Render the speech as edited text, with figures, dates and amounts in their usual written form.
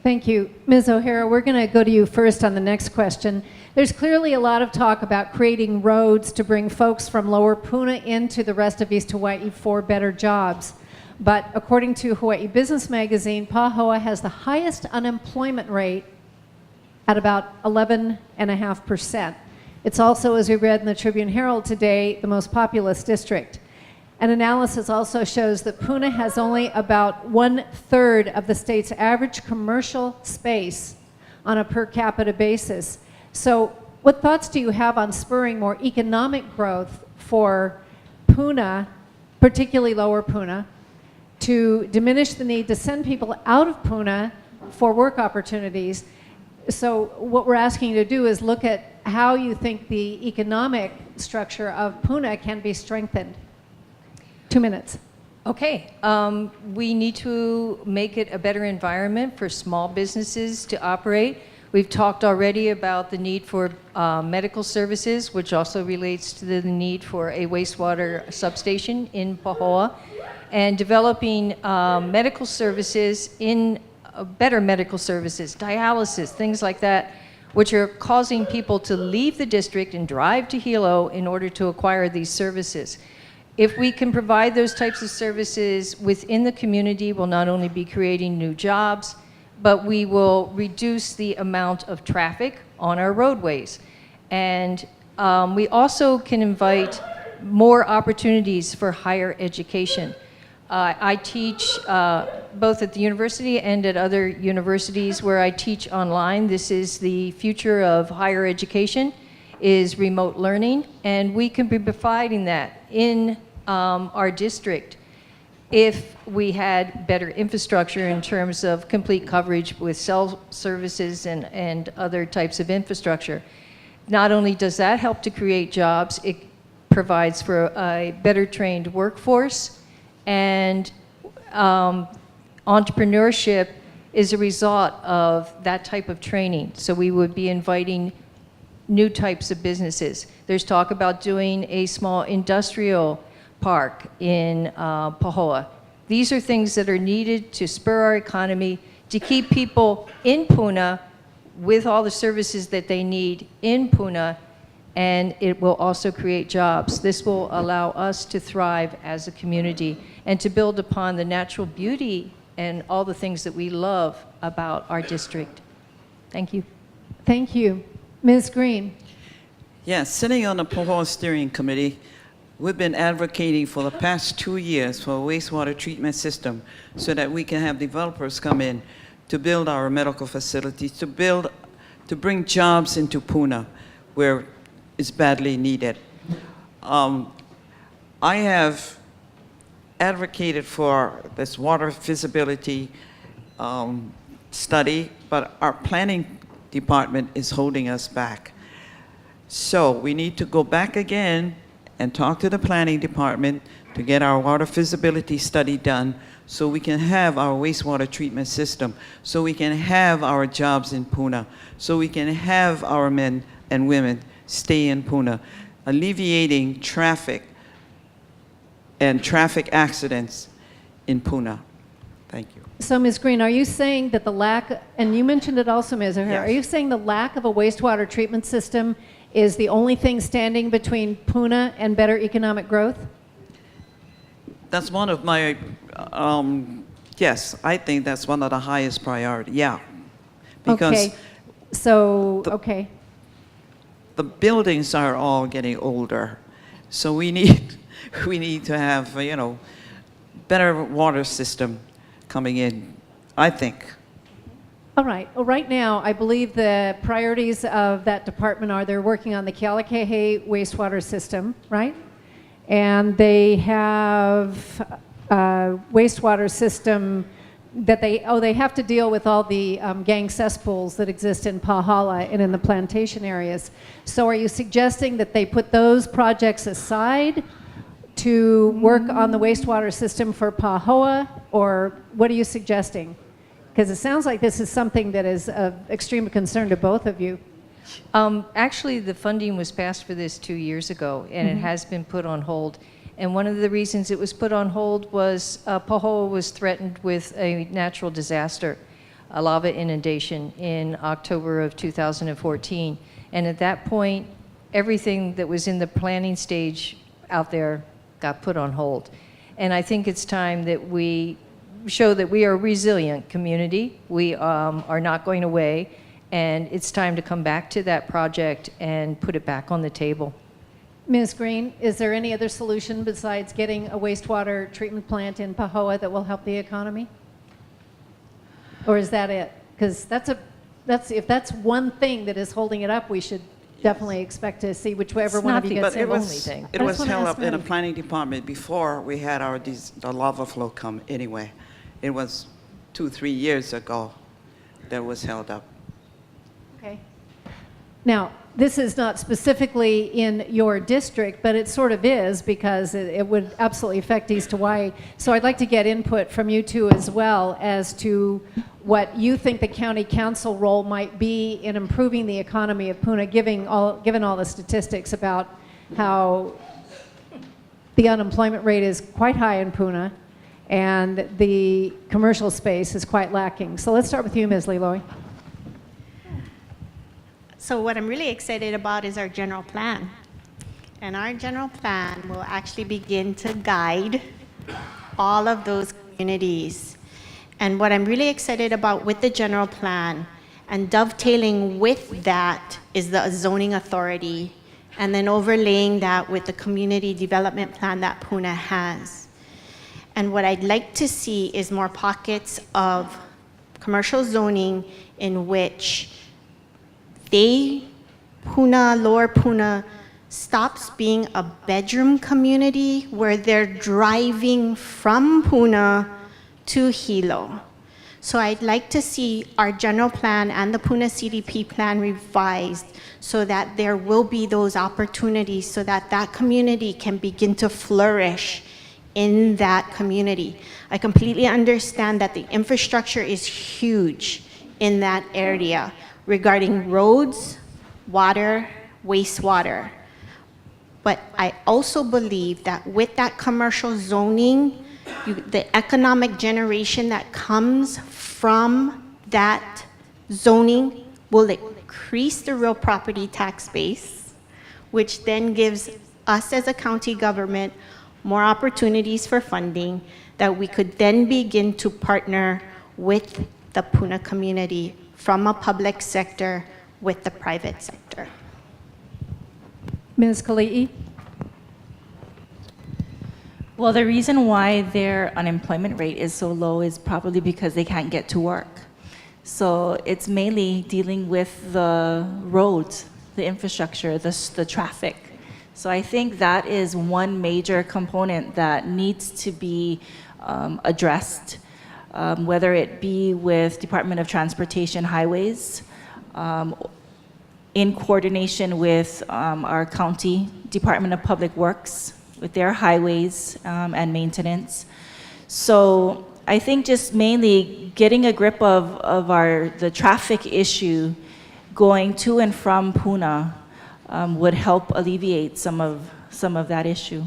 Thank you. Ms. O'Hara, we're going to go to you first on the next question. There's clearly a lot of talk about creating roads to bring folks from Lower Puna into the rest of East Hawaii for better jobs. But according to Hawaii Business Magazine, Pahoa has the highest unemployment rate at about 11.5%. It's also, as we read in the Tribune Herald today, the most populous district. An analysis also shows that Puna has only about 1/3 of the state's average commercial space on a per capita basis. So what thoughts do you have on spurring more economic growth for Puna, particularly Lower Puna, to diminish the need to send people out of Puna for work opportunities? So what we're asking you to do is look at how you think the economic structure of Puna can be strengthened. 2 minutes. Okay, we need to make it a better environment for small businesses to operate. We've talked already about the need for medical services, which also relates to the need for a wastewater substation in Pahoa, and developing medical services in better medical services, dialysis, things like that, which are causing people to leave the district and drive to Hilo in order to acquire these services. If we can provide those types of services within the community, we'll not only be creating new jobs, but we will reduce the amount of traffic on our roadways. And we also can invite more opportunities for higher education. I teach both at the university and at other universities where I teach online. This is the future of higher education, is remote learning, and we can be providing that in our district if we had better infrastructure in terms of complete coverage with cell services and other types of infrastructure. Not only does that help to create jobs, it provides for a better trained workforce, and entrepreneurship is a result of that type of training. So we would be inviting new types of businesses. There's talk about doing a small industrial park in Pahoa. These are things that are needed to spur our economy, to keep people in Puna with all the services that they need in Puna, and it will also create jobs. This will allow us to thrive as a community and to build upon the natural beauty and all the things that we love about our district. Thank you. Thank you. Ms. Green. Yes, sitting on the Pahoa Steering Committee, we've been advocating for the past 2 years for a wastewater treatment system so that we can have developers come in to build our medical facilities, to bring jobs into Puna where it's badly needed. I have advocated for this water feasibility study, but our planning department is holding us back. So we need to go back again and talk to the planning department to get our water feasibility study done so we can have our wastewater treatment system, so we can have our jobs in Puna, so we can have our men and women stay in Puna, alleviating traffic and traffic accidents in Puna. Thank you. So, Ms. Green, are you saying that the lack, and you mentioned it also, Ms. O'Hara, Yes. Are you saying the lack of a wastewater treatment system is the only thing standing between Puna and better economic growth? That's one of my, yes, I think that's one of the highest priority, yeah. Because okay. So, the- okay. the buildings are all getting older. So we need, we need to have, better water system coming in, I think. All right. Well, right now, I believe the priorities of that department are they're working on the Kealakehe wastewater system, right? And they have a wastewater system that they have to deal with all the gang cesspools that exist in Pahala and in the plantation areas. So are you suggesting that they put those projects aside to work on the wastewater system for Pahoa, or what are you suggesting? Because it sounds like this is something that is of extreme concern to both of you. Actually, the funding was passed for this 2 years ago, and it has been put on hold. And one of the reasons it was put on hold was Pahoa was threatened with a natural disaster. a lava inundation in October of 2014. And at that point, everything that was in the planning stage out there got put on hold. And I think it's time that we show that we are a resilient community. We are not going away, and it's time to come back to that project and put it back on the table. Ms. Green, is there any other solution besides getting a wastewater treatment plant in Pahoa that will help the economy? Or is that it? Because if that's one thing that is holding it up, we should definitely expect to see whichever It's one not of you the gets only in. thing. It I was just wanna held ask up in a Maddie. planning department before we had the lava flow come anyway. It was 2-3 years ago that was held up. Okay. Now, this is not specifically in your district, but it sort of is because it would absolutely affect East Hawaii. So I'd like to get input from you two as well as to what you think the county council role might be in improving the economy of Puna, given all the statistics about how the unemployment rate is quite high in Puna and the commercial space is quite lacking. So let's start with you, Ms. Leloy. So what I'm really excited about is our general plan. And our general plan will actually begin to guide all of those communities. And what I'm really excited about with the general plan and dovetailing with that is the zoning authority and then overlaying that with the community development plan that Puna has. And what I'd like to see is more pockets of commercial zoning in which Lower Puna stops being a bedroom community where they're driving from Puna to Hilo. So I'd like to see our general plan and the Puna CDP plan revised so that there will be those opportunities so that that community can begin to flourish in that community. I completely understand that the infrastructure is huge in that area regarding roads, water, wastewater. But I also believe that with that commercial zoning, the economic generation that comes from that zoning will increase the real property tax base, which then gives us as a county government more opportunities for funding that we could then begin to partner with the Puna community from a public sector with the private sector. Ms. Kali'i? Well, the reason why their unemployment rate is so low is probably because they can't get to work. So it's mainly dealing with the roads, the infrastructure, the traffic. So I think that is one major component that needs to be addressed, whether it be with Department of Transportation Highways, in coordination with our county Department of Public Works, with their highways and maintenance. So I think just mainly getting a grip of the traffic issue going to and from Puna would help alleviate some of that issue.